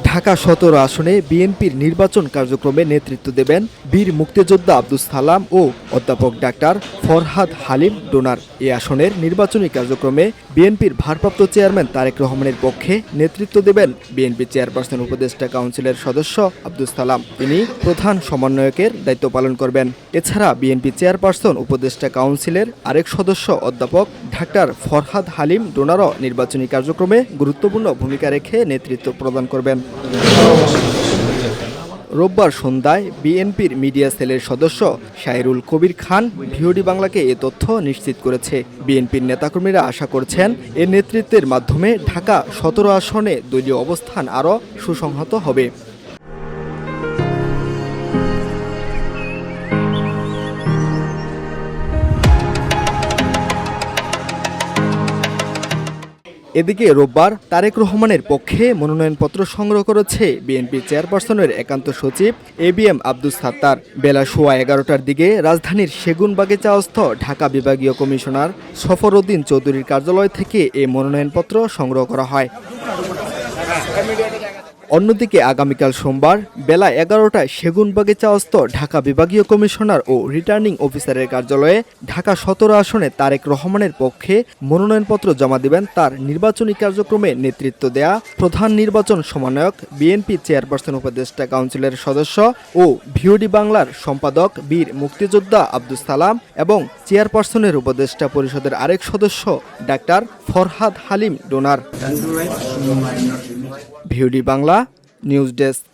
ঢাকা ১৭ আসনে বিএনপির নির্বাচন কার্যক্রমে নেতৃত্ব দেবেন বীর মুক্তিযোদ্ধা আব্দুস সালাম ও অধ্যাপক ডাক্তার ফরহাদ হালিম ডোনার। এ আসনের নির্বাচনী কার্যক্রমে বিএনপির ভারপ্রাপ্ত চেয়ারম্যান তারেক রহমানের পক্ষে নেতৃত্ব দেবেন বিএনপি চেয়ারপারসন উপদেষ্টা কাউন্সিলের সদস্য আব্দুস সালাম। তিনি প্রধান সমন্বয়কের দায়িত্ব পালন করবেন। এছাড়া বিএনপি চেয়ারপারসন উপদেষ্টা কাউন্সিলের আরেক সদস্য অধ্যাপক ডাক্তার ফরহাদ হালিম ডোনারও নির্বাচনী কার্যক্রমে গুরুত্বপূর্ণ ভূমিকা রেখে নেতৃত্ব প্রদান করবেন। রোববার সন্ধ্যায় বিএনপির মিডিয়া সেলের সদস্য শায়রুল কবির খান ভিওডি বাংলাকে এ তথ্য নিশ্চিত করেছে। বিএনপির নেতাকর্মীরা আশা করছেন এ নেতৃত্বের মাধ্যমে ঢাকা ১৭ আসনে দলীয় অবস্থান আরও সুসংহত হবে। এদিকে রোববার তারেক রহমানের পক্ষে মনোনয়নপত্র সংগ্রহ করেছে বিএনপি চেয়ারপারসনের একান্ত সচিব এবিএম আব্দুস সাত্তার। বেলা 11:15টার দিকে রাজধানীর সেগুনবাগিচাস্থ ঢাকা বিভাগীয় কমিশনার সফরউদ্দিন চৌধুরীর কার্যালয় থেকে এ মনোনয়নপত্র সংগ্রহ করা হয়। অন্যদিকে আগামীকাল সোমবার বেলা 11টায় সেগুনবাগিচাস্থ ঢাকা বিভাগীয় কমিশনার ও রিটার্নিং অফিসারের কার্যালয়ে ঢাকা ১৭ আসনে তারেক রহমানের পক্ষে মনোনয়নপত্র জমা দেবেন তার নির্বাচনী কার্যক্রমে নেতৃত্ব দেয়া প্রধান নির্বাচন সমন্বয়ক বিএনপি চেয়ারপারসন উপদেষ্টা কাউন্সিলের সদস্য ও ভিওডি বাংলার সম্পাদক বীর মুক্তিযোদ্ধা আব্দুস সালাম এবং চেয়ারপারসনের উপদেষ্টা পরিষদের আরেক সদস্য doctor Farhad Halim Donor. VOD Bangla news desk.